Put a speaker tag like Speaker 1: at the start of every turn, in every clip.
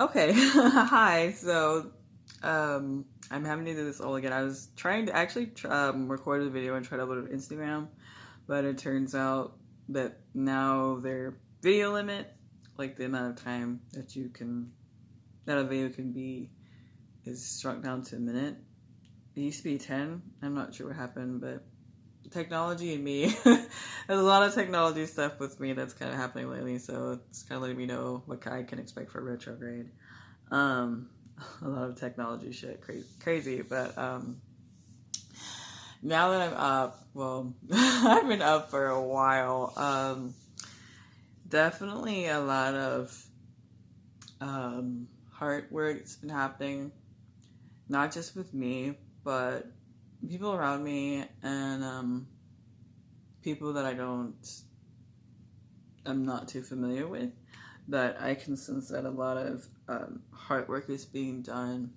Speaker 1: Okay, hi. I'm having to do this all again. I was trying to actually record a video and try to upload it to Instagram, but it turns out that now their video limit, like the amount of time that a video can be, is shrunk down to a minute. It used to be 10. I'm not sure what happened, but technology and me, there's a lot of technology stuff with me that's kind of happening lately, so it's kind of letting me know what I can expect for retrograde. Um, a lot of technology shit, crazy. But now that I'm up, well, I've been up for a while. Definitely a lot of heart work's been happening, not just with me, but people around me and people that I'm not too familiar with. That I can sense that a lot of hard work is being done.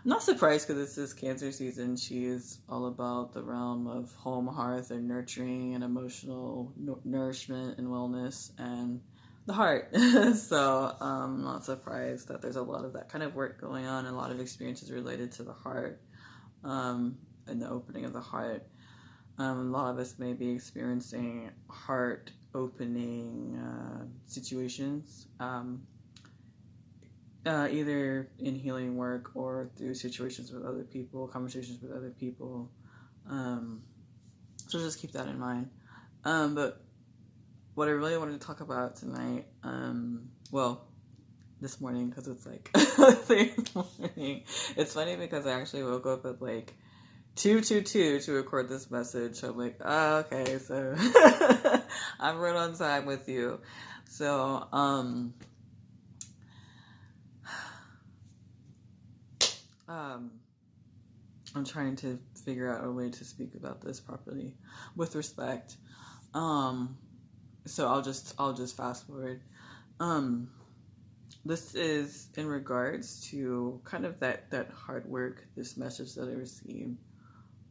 Speaker 1: I'm not surprised because this is Cancer season. She is all about the realm of home, hearth, and nurturing and emotional nourishment and wellness and the heart. So I'm not surprised that there's a lot of that kind of work going on and a lot of experiences related to the heart and the opening of the heart. A lot of us may be experiencing heart opening situations. Either in healing work or through situations with other people, conversations with other people. Um, so just keep that in mind. But what I really wanted to talk about tonight, well, this morning, because it's like 3 in the morning. It's funny because I actually woke up at like 2:22 to record this message. So I'm like, oh, okay, so I'm right on time with you. So, um, I'm trying to figure out a way to speak about this properly with respect. Um, so I'll just fast forward. Um, this is in regards to kind of that hard work, this message that I received.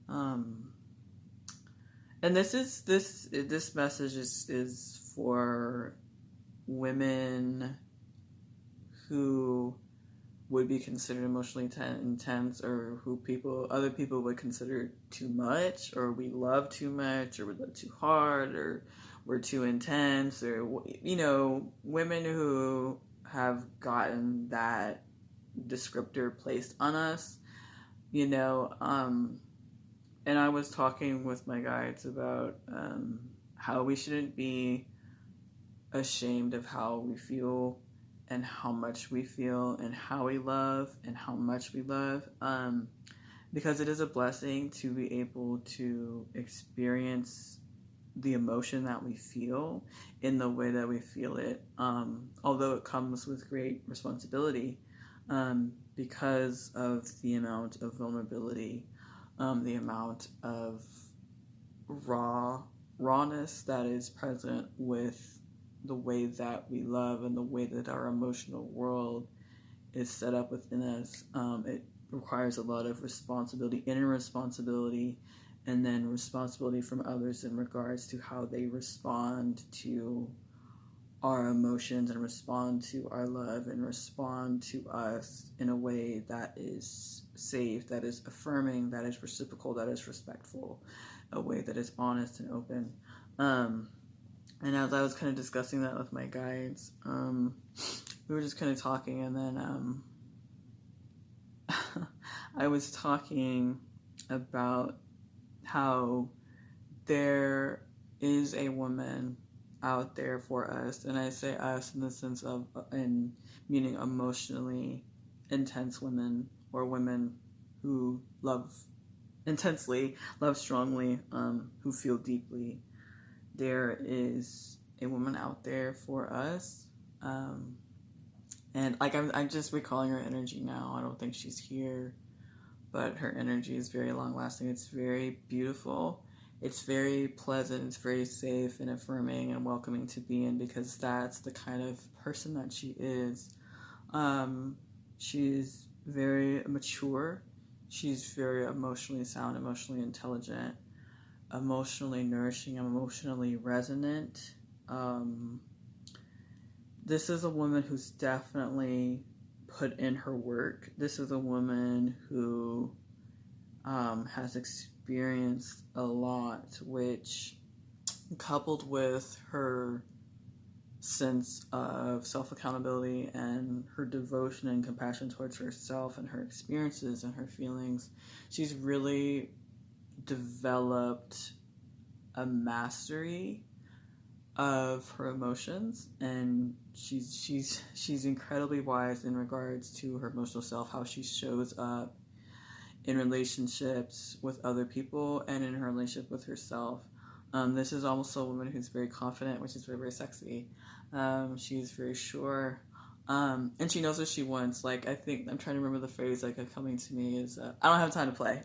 Speaker 1: Um, and this message is for women who would be considered emotionally intense, or who other people would consider too much, or we love too much, or we love too hard, or we're too intense, or women who have gotten that descriptor placed on us. you know um and I was talking with my guides about how we shouldn't be ashamed of how we feel and how much we feel and how we love and how much we love, because it is a blessing to be able to experience the emotion that we feel in the way that we feel it, although it comes with great responsibility, because of the amount of vulnerability, the amount of rawness that is present with the way that we love and the way that our emotional world is set up within us. It requires a lot of responsibility, inner responsibility, and then responsibility from others in regards to how they respond to our emotions and respond to our love and respond to us in a way that is safe, that is affirming, that is reciprocal, that is respectful, a way that is honest and open. Um, and as I was kind of discussing that with my guides, we were just kind of talking, and then I was talking about how there is a woman out there for us, and I say us in the sense of, in meaning emotionally intense women, or women who love intensely, love strongly, who feel deeply. There is a woman out there for us, um, and like I'm just recalling her energy now. I don't think she's here, but her energy is very long lasting. It's very beautiful. It's very pleasant. It's very safe and affirming and welcoming to be in, because that's the kind of person that she is. Um, she's very mature. She's very emotionally sound, emotionally intelligent, emotionally nourishing, emotionally resonant. Um, this is a woman who's definitely put in her work. This is a woman who has experienced a lot, which, coupled with her sense of self-accountability and her devotion and compassion towards herself and her experiences and her feelings, she's really developed a mastery of her emotions, and she's incredibly wise in regards to her emotional self, how she shows up in relationships with other people and in her relationship with herself. This is also a woman who's very confident, which is very, very sexy. She's very sure. And she knows what she wants. Like, I think, I'm trying to remember the phrase, like, coming to me is, I don't have time to play.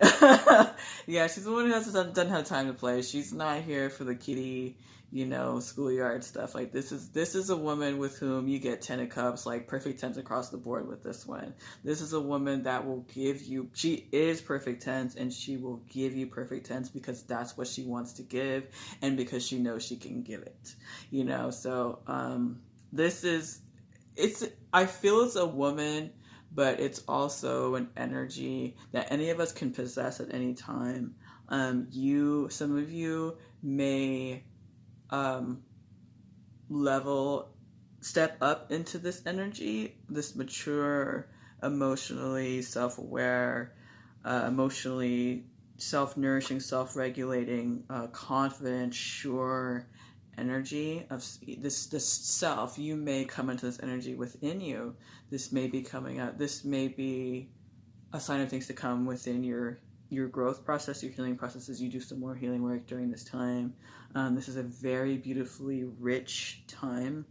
Speaker 1: Yeah, she's the one who doesn't have time to play. She's not here for the kiddie, schoolyard stuff. Like, this is a woman with whom you get 10 of cups, like perfect tens across the board with this one. This is a woman that will give you, she is perfect tens, and she will give you perfect tens because that's what she wants to give, and because she knows she can give it, so I feel it's a woman, but it's also an energy that any of us can possess at any time. Some of you may step up into this energy, this mature, emotionally self-aware, emotionally self-nourishing, self-regulating, confident, sure energy of this self. You may come into this energy within you. This may be coming out. This may be a sign of things to come within your growth process, your healing processes. You do some more healing work during this time. This is a very beautifully rich time.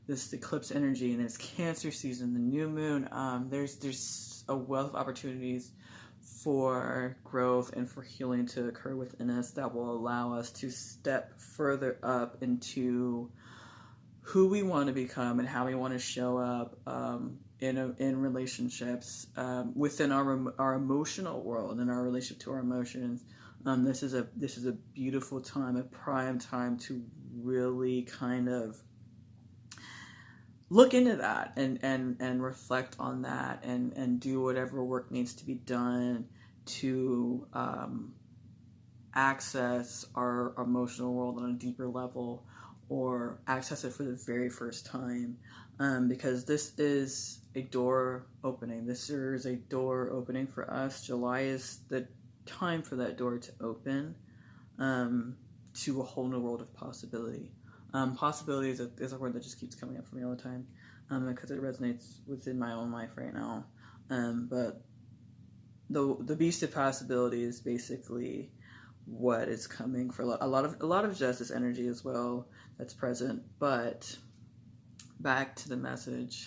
Speaker 1: This eclipse energy, and it's Cancer season, the new moon. There's a wealth of opportunities for growth and for healing to occur within us that will allow us to step further up into who we want to become and how we want to show up in relationships, within our emotional world and our relationship to our emotions. This is a beautiful time, a prime time to really kind of look into that and reflect on that and do whatever work needs to be done to access our emotional world on a deeper level, or access it for the very first time, because this is a door opening. This is a door opening for us. July is the time for that door to open to a whole new world of possibility. Possibility is a word that just keeps coming up for me all the time, because it resonates within my own life right now. But the beast of possibility is basically what is coming for a lot of justice energy as well that's present. But back to the message,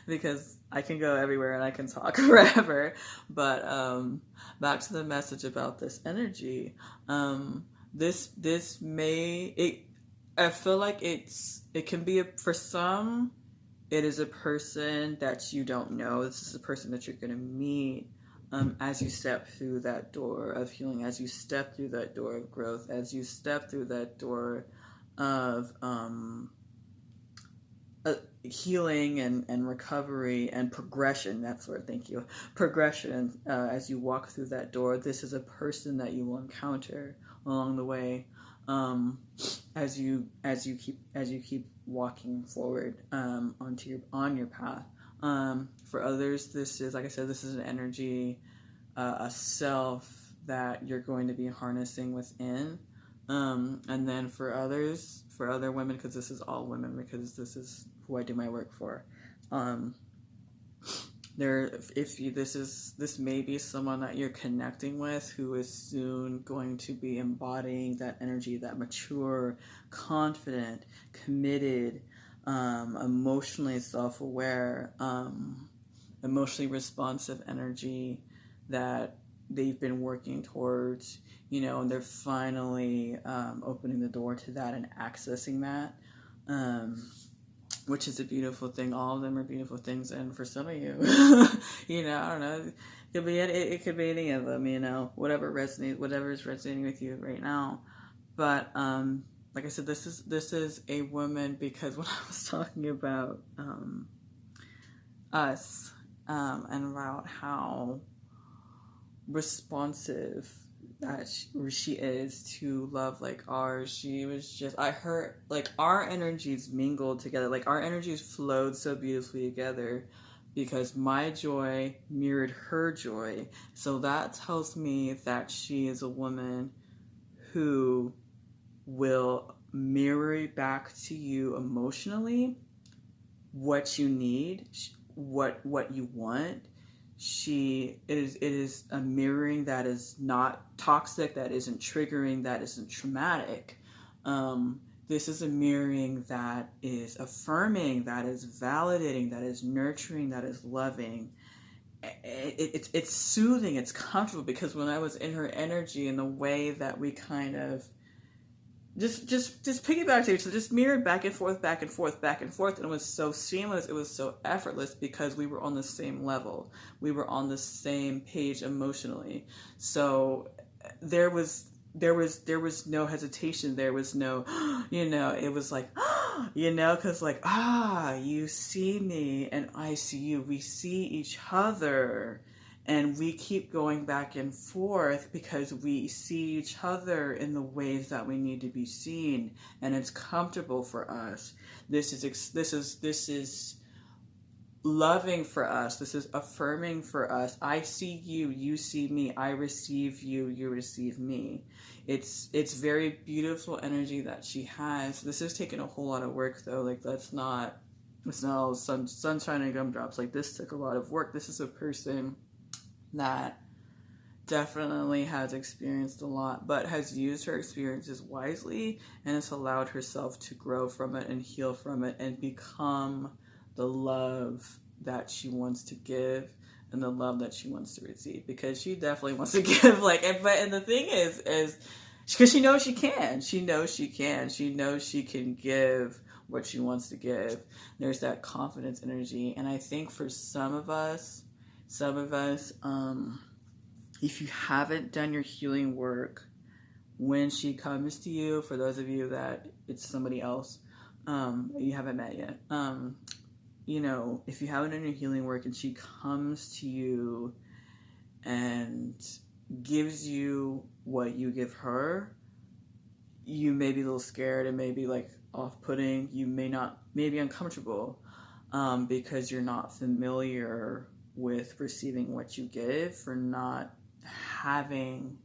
Speaker 1: because I can go everywhere and I can talk forever. But back to the message about this energy. I feel like it can be for some, it is a person that you don't know. This is a person that you're going to meet as you step through that door of healing, as you step through that door of growth, as you step through that door of healing and recovery and progression. That's where, thank you, progression. As you walk through that door, this is a person that you will encounter along the way. As you keep walking forward on your path. For others, this is, like I said, this is an energy, a self that you're going to be harnessing within. And then for others, for other women, because this is all women, because this is who I do my work for. This may be someone that you're connecting with who is soon going to be embodying that energy, that mature, confident, committed, emotionally self-aware, emotionally responsive energy that they've been working towards, and they're finally opening the door to that and accessing that. Which is a beautiful thing. All of them are beautiful things, and for some of you, I don't know, it could be any of them, whatever is resonating with you right now. But like I said, this is a woman, because when I was talking about us and about how responsive that she is to love like ours. She was just, I heard, like, our energies mingled together, like our energies flowed so beautifully together because my joy mirrored her joy. So that tells me that she is a woman who will mirror back to you emotionally what you need, what you want. It is a mirroring that is not toxic, that isn't triggering, that isn't traumatic. This is a mirroring that is affirming, that is validating, that is nurturing, that is loving. It's soothing, it's comfortable, because when I was in her energy and the way that we kind of just piggyback to each other, just mirrored back and forth, back and forth, back and forth, and it was so seamless, it was so effortless, because we were on the same level, we were on the same page emotionally. So there was no hesitation, there was no it was like because like, you see me and I see you, we see each other, and we keep going back and forth because we see each other in the ways that we need to be seen, and it's comfortable for us. This is loving for us. This is affirming for us. I see you, you see me. I receive you, you receive me. It's very beautiful energy that she has. This has taken a whole lot of work, though. Like, it's not all sunshine and gumdrops. Like, this took a lot of work. This is a person that definitely has experienced a lot, but has used her experiences wisely and has allowed herself to grow from it and heal from it and become the love that she wants to give and the love that she wants to receive, because she definitely wants to give, like, and the thing is because she knows she can give what she wants to give. There's that confidence energy, and I think for some of us, if you haven't done your healing work, when she comes to you, for those of you that it's somebody else you haven't met yet, if you haven't done your healing work and she comes to you and gives you what you give her, you may be a little scared and maybe like off-putting. You may be uncomfortable because you're not familiar with receiving what you give, for not having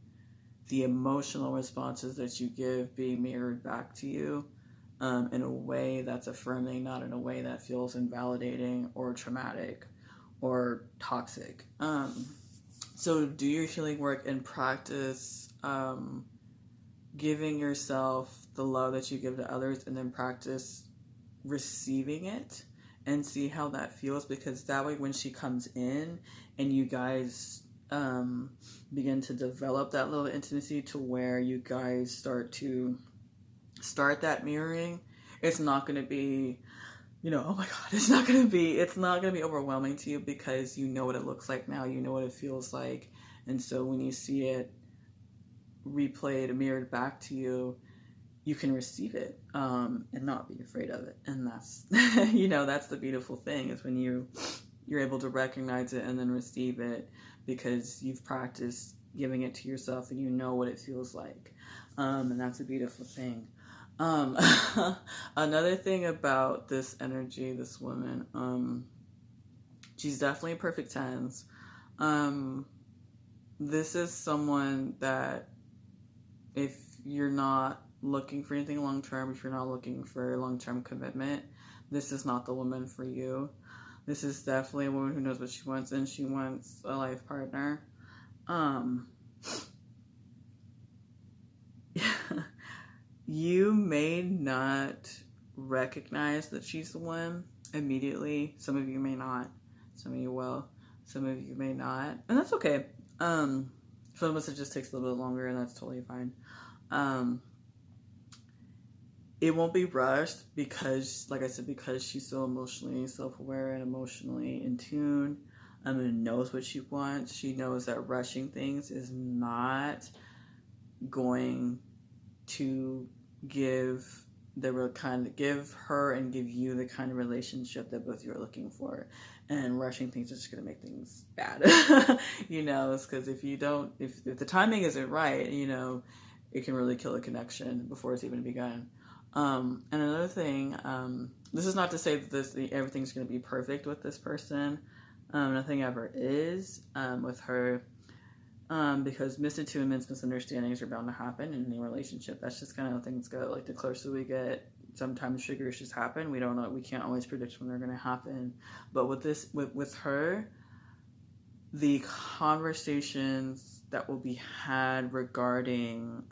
Speaker 1: the emotional responses that you give being mirrored back to you in a way that's affirming, not in a way that feels invalidating or traumatic or toxic. So do your healing work and practice giving yourself the love that you give to others, and then practice receiving it and see how that feels, because that way when she comes in and you guys begin to develop that little intimacy to where you guys start that mirroring, it's not going to be, oh my God, it's not going to be overwhelming to you, because you know what it looks like now, you know what it feels like. And so when you see it replayed and mirrored back to you, you can receive it and not be afraid of it. And that's that's the beautiful thing, is when you're able to recognize it and then receive it, because you've practiced giving it to yourself and you know what it feels like. And that's a beautiful thing. Another thing about this energy, this woman, she's definitely perfect tens. This is someone that, if you're not looking for anything long-term, if you're not looking for long-term commitment, this is not the woman for you. This is definitely a woman who knows what she wants, and she wants a life partner. You may not recognize that she's the one immediately. Some of you may not. Some of you will. Some of you may not. And that's okay. Some of us, it just takes a little bit longer, and that's totally fine. It won't be rushed, because, like I said, because she's so emotionally self-aware and emotionally in tune, and knows what she wants. She knows that rushing things is not going to give her and give you the kind of relationship that both of you are looking for. and rushing things is just going to make things bad. You know, it's because if the timing isn't right, you know, it can really kill a connection before it's even begun. And another thing, this is not to say that everything's going to be perfect with this person. Nothing ever is with her, because misintuitions, misunderstandings are bound to happen in any relationship. That's just kind of how things go. Like, the closer we get, sometimes triggers just happen. We don't know. We can't always predict when they're going to happen. But with her, the conversations that will be had regarding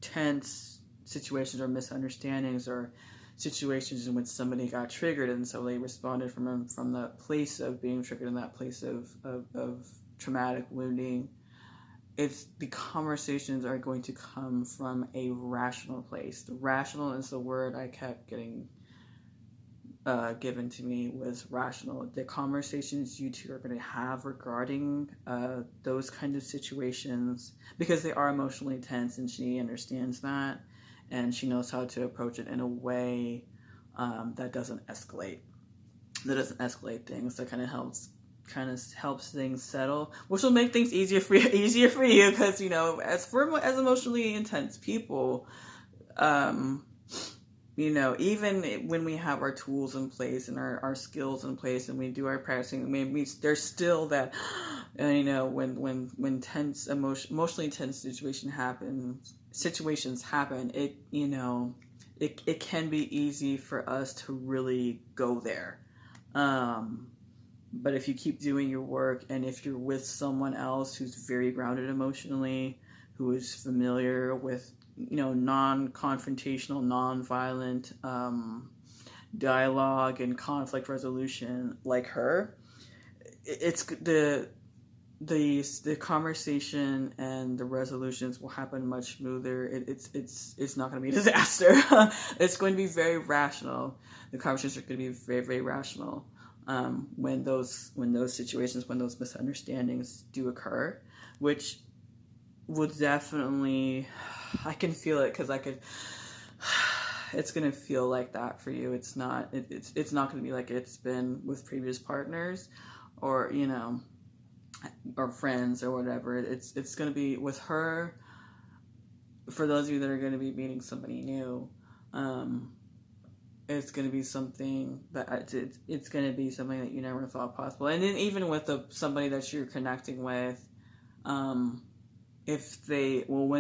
Speaker 1: tense situations or misunderstandings or situations in which somebody got triggered, and so they responded from the place of being triggered, in that place of traumatic wounding. It's the conversations are going to come from a rational place. The rational is the word I kept getting given to me, was rational. The conversations you two are going to have regarding those kind of situations, because they are emotionally tense, and she understands that, and she knows how to approach it in a way that doesn't escalate things, that kind of helps things settle, which will make things easier for you, because, you know, as emotionally intense people, you know, even when we have our tools in place and our skills in place and we do our practicing, there's still that, you know, when tense, emotionally tense situations happen, it, you know, it can be easy for us to really go there. But if you keep doing your work, and if you're with someone else who's very grounded emotionally, who is familiar with, you know, non-confrontational, non-violent dialogue and conflict resolution like her, it's the conversation and the resolutions will happen much smoother. It's not going to be a disaster. It's going to be very rational. The conversations are going to be very, very rational. When those situations, when those misunderstandings do occur, which would definitely, I can feel it, because it's gonna feel like that for you. It's not gonna be like it's been with previous partners, or, you know, or friends or whatever. It's gonna be with her. For those of you that are gonna be meeting somebody new, it's going to be something that it's going to be something that you never thought possible. And then even with somebody that you're connecting with, when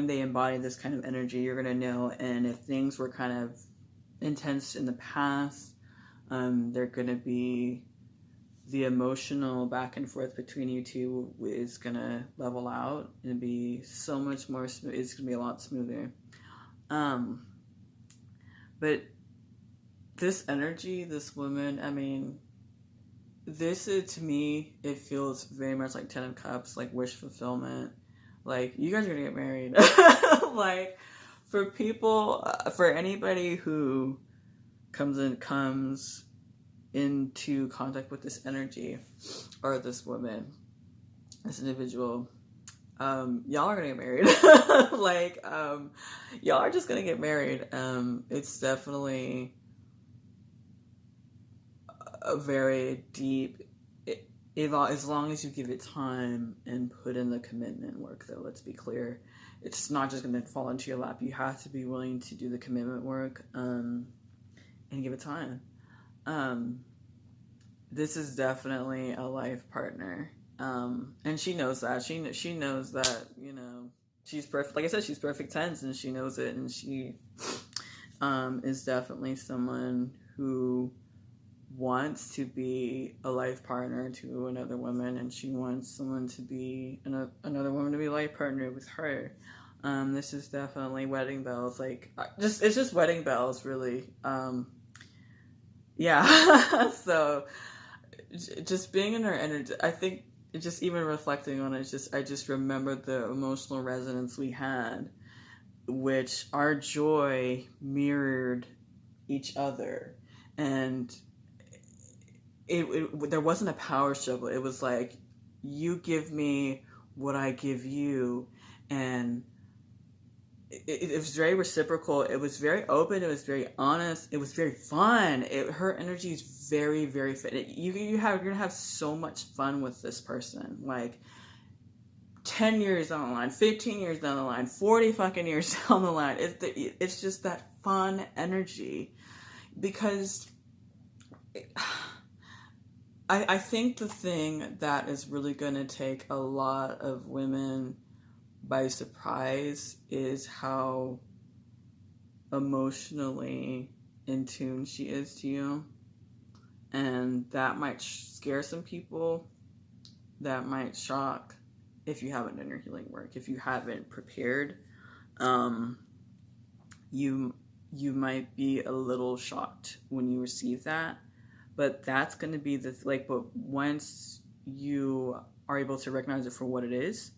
Speaker 1: they embody this kind of energy, you're going to know. And if things were kind of intense in the past, they're going to be, the emotional back and forth between you two is going to level out and be so much more smooth. It's going to be a lot smoother. But this energy, this woman, I mean, this is, to me, it feels very much like Ten of Cups, like wish fulfillment. Like, you guys are gonna get married. Like, for anybody who comes into contact with this energy, or this woman, this individual, y'all are gonna get married. Like, y'all are just gonna get married. It's definitely a very deep, as long as you give it time and put in the commitment work, though, let's be clear. It's not just going to fall into your lap. You have to be willing to do the commitment work, and give it time. This is definitely a life partner, and she knows that. She knows that, you know, she's perfect. Like I said, she's perfect tense, and she knows it, and she is definitely someone who wants to be a life partner to another woman, and she wants someone to be another woman to be a life partner with her. This is definitely wedding bells. Like, it's just wedding bells, really. Yeah. So just being in her energy, I think, just even reflecting on it, I just remembered the emotional resonance we had, which our joy mirrored each other, and there wasn't a power struggle. It was like, you give me what I give you, and it was very reciprocal. It was very open. It was very honest. It was very fun. Her energy is very, very fun. You're gonna have so much fun with this person. Like 10 years down the line, 15 years down the line, 40 fucking years down the line. It's just that fun energy, because I think the thing that is really going to take a lot of women by surprise is how emotionally in tune she is to you. And that might scare some people. That might shock if you haven't done your healing work. If you haven't prepared, you might be a little shocked when you receive that. But that's going to be but once you are able to recognize it for what it is,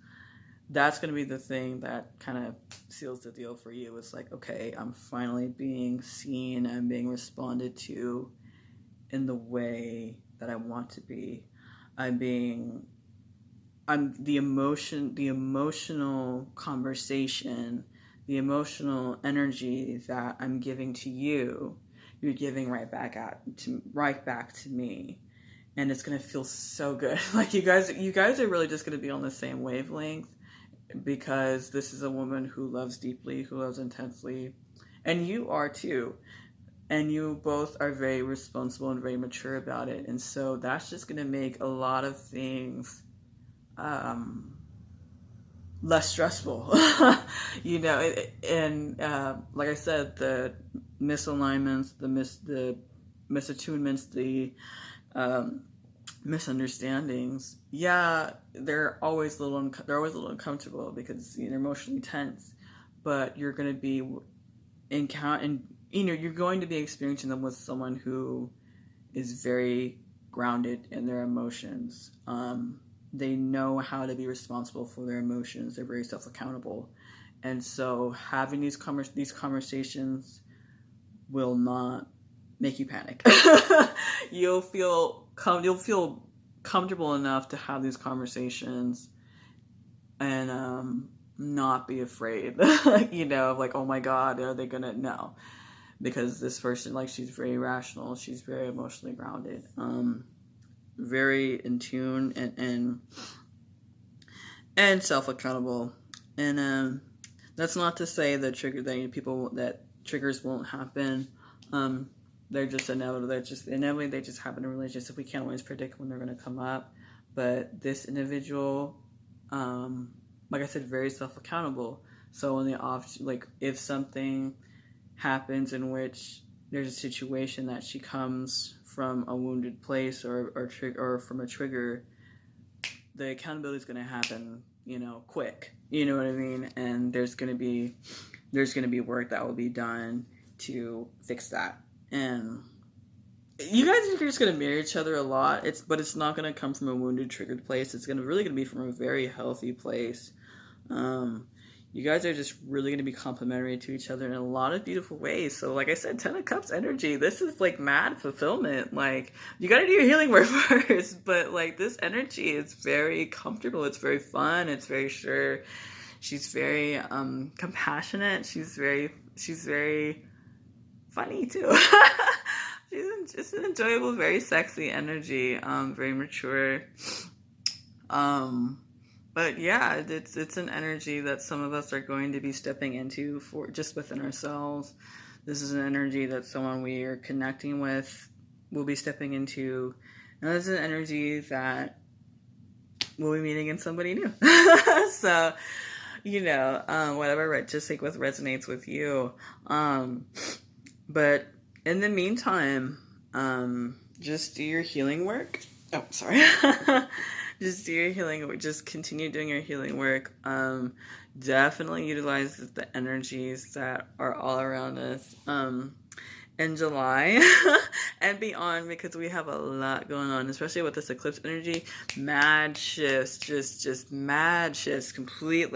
Speaker 1: that's going to be the thing that kind of seals the deal for you. It's like, okay, I'm finally being seen. I'm being responded to in the way that I want to be. I'm the emotional conversation, the emotional energy that I'm giving to you, you're giving right back to me. And it's going to feel so good. Like you guys are really just going to be on the same wavelength, because this is a woman who loves deeply, who loves intensely, and you are too. And you both are very responsible and very mature about it. And so that's just going to make a lot of things less stressful. And like I said, the misalignments, the misattunements, the misunderstandings, they're always a little uncomfortable because they're emotionally tense, but you're going to be you're going to be experiencing them with someone who is very grounded in their emotions. They know how to be responsible for their emotions. They're very self-accountable. And so having these conversations will not make you panic. You'll feel comfortable enough to have these conversations and not be afraid, of like, oh my God, are they gonna? No. Because this person, she's very rational. She's very emotionally grounded. Very in tune and self-accountable. And that's not to say that triggers won't happen. They're just inevitable. They just happen in relationships. We can't always predict when they're going to come up. But this individual, like I said, very self-accountable. So in the if something happens in which there's a situation that she comes from a wounded place or from a trigger, the accountability is going to happen, quick. You know what I mean? And there's going to be work that will be done to fix that. And you guys are just going to mirror each other a lot. But it's not going to come from a wounded, triggered place. It's really going to be from a very healthy place. You guys are just really going to be complementary to each other in a lot of beautiful ways. So like I said, 10 of Cups energy, this is mad fulfillment. You got to do your healing work first, but this energy is very comfortable. It's very fun. It's very sure. She's very compassionate. She's very funny too. She's just an enjoyable, very sexy energy. Very mature. But yeah, it's an energy that some of us are going to be stepping into for just within ourselves. This is an energy that someone we are connecting with will be stepping into. And this is an energy that we'll be meeting in somebody new. So, whatever, just what resonates with you. But in the meantime, just do your healing work. Oh, sorry. Just do your healing work. Just continue doing your healing work. Definitely utilize the energies that are all around us in July and beyond, because we have a lot going on, especially with this eclipse energy. Mad shifts, just mad shifts, complete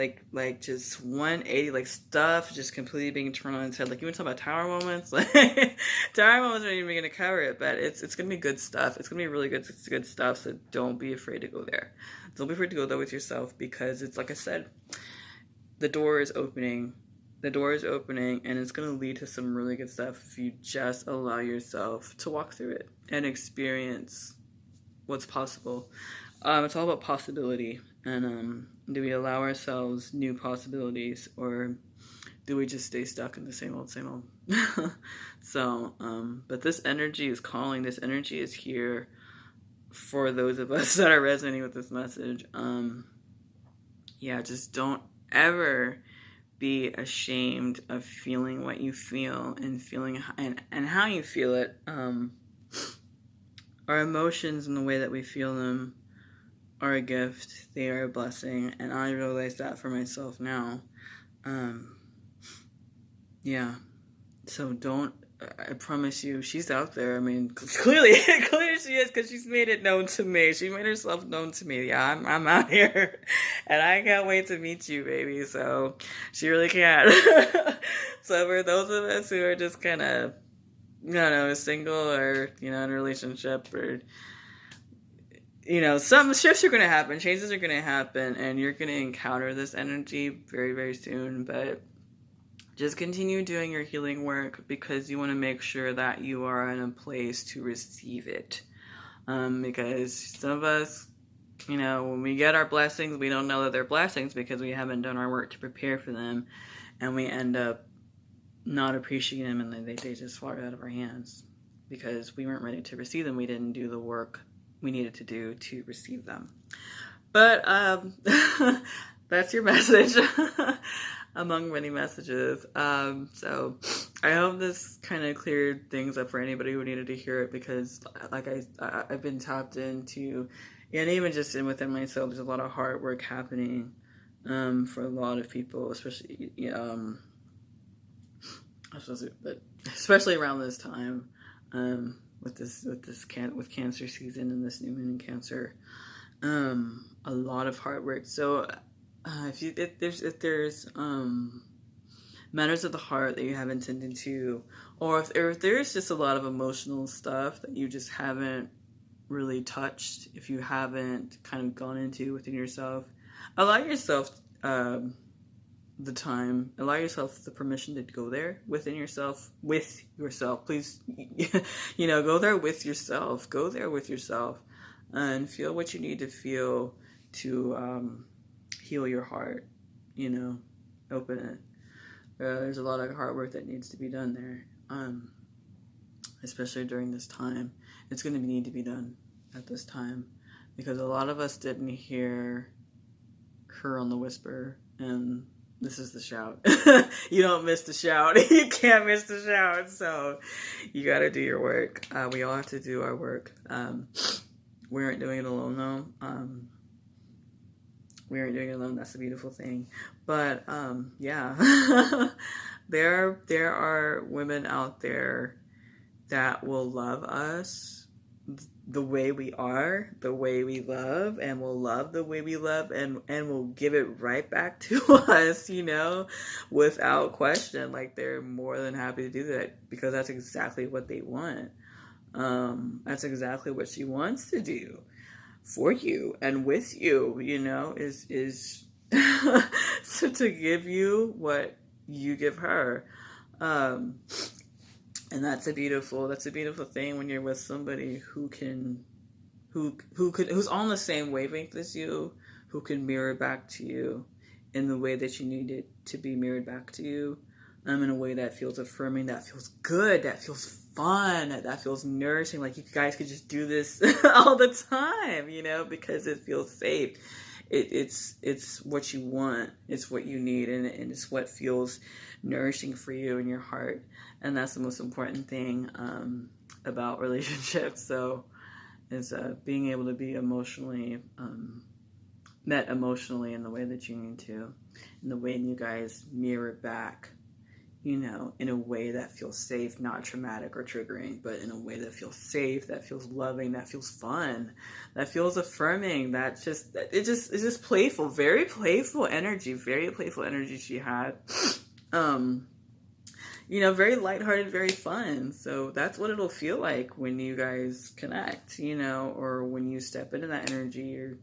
Speaker 1: just 180, stuff just completely being turned on its head. You want to talk about tower moments? Tower moments aren't even gonna cover it, but it's gonna be good stuff. It's gonna be really good stuff. So don't be afraid to go there. Don't be afraid to go there with yourself, because it's like I said, the door is opening The door is opening, and it's going to lead to some really good stuff if you just allow yourself to walk through it and experience what's possible. It's all about possibility. And do we allow ourselves new possibilities, or do we just stay stuck in the same old, same old? So, but this energy is calling. This energy is here for those of us that are resonating with this message. Yeah, just don't ever be ashamed of feeling what you feel and feeling and how you feel it. Our emotions and the way that we feel them are a gift. They are a blessing, and I realize that for myself now. Yeah. So don't. I promise you, she's out there. I mean, clearly she is, because she's made it known to me. She made herself known to me. Yeah, I'm out here, and I can't wait to meet you, baby. So she really can. So for those of us who are just kind of, I don't know, single, or, you know, in a relationship, or, you know, some shifts are going to happen, changes are going to happen, and you're going to encounter this energy very, very soon. But just continue doing your healing work, because you want to make sure that you are in a place to receive it. Because some of us, you know, when we get our blessings, we don't know that they're blessings because we haven't done our work to prepare for them. And we end up not appreciating them, and they just fall out of our hands because we weren't ready to receive them. We didn't do the work we needed to do to receive them. But that's your message. Among many messages. So I hope this kind of cleared things up for anybody who needed to hear it, because like I've been tapped into, and even just within myself, there's a lot of hard work happening for a lot of people, especially especially around this time, with Cancer season and this new moon in Cancer. A lot of hard work. So if there's matters of the heart that you haven't tended to, or if there's just a lot of emotional stuff that you just haven't really touched, if you haven't kind of gone into within yourself, allow yourself the time, allow yourself the permission to go there within yourself, with yourself. Please, you know, go there with yourself, and feel what you need to feel to heal your heart, you know, open it. There's a lot of hard work that needs to be done there, especially during this time. It's going to need to be done at this time, because a lot of us didn't hear her on the whisper, and this is the shout. You don't miss the shout. You can't miss the shout. So you got to do your work. We all have to do our work. We aren't doing it alone, though. We aren't doing it alone. That's a beautiful thing. But yeah, there are women out there that will love us the way we are, the way we love, and will love the way we love, and will give it right back to us, you know, without question. Like, they're more than happy to do that, because that's exactly what they want. That's exactly what she wants to do for you and with you, you know, is so to give you what you give her. And that's a beautiful thing when you're with somebody who's on the same wavelength as you, who can mirror back to you in the way that you need it to be mirrored back to you, in a way that feels affirming, that feels good, that feels fun, that feels nourishing. Like, you guys could just do this all the time, you know, because it feels safe. It's what you want, it's what you need, and it's what feels nourishing for you in your heart. And that's the most important thing about relationships. So is being able to be emotionally met emotionally in the way that you need to, in the way you guys mirror back, you know, in a way that feels safe, not traumatic or triggering, but in a way that feels safe, that feels loving, that feels fun, that feels affirming, it's just playful, very playful energy she had. You know, very lighthearted, very fun. So that's what it'll feel like when you guys connect, you know, or when you step into that energy, or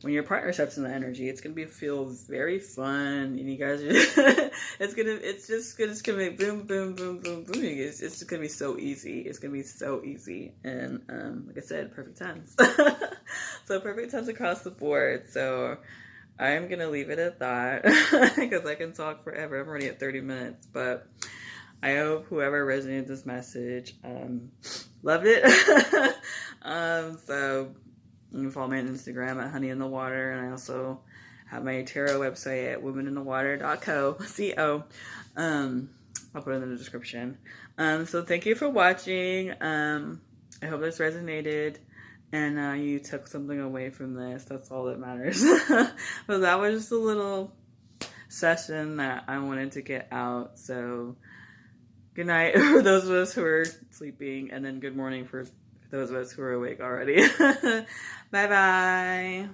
Speaker 1: when your partner steps in the energy, it's gonna feel very fun, and you guys are it's just gonna be boom, boom, boom, boom, boom. It's just gonna be so easy. It's gonna be so easy, and like I said, perfect tense. So perfect tense across the board. So I'm gonna leave it at that because I can talk forever. I'm already at 30 minutes, but I hope whoever resonated this message loved it. So you can follow me on Instagram at Honey in the Water, and I also have my tarot website at womaninthewater.co. I'll put it in the description. So thank you for watching. I hope this resonated and you took something away from this. That's all that matters. But that was just a little session that I wanted to get out. So good night for those of us who are sleeping, and then good morning for those of us who are awake already. Bye bye.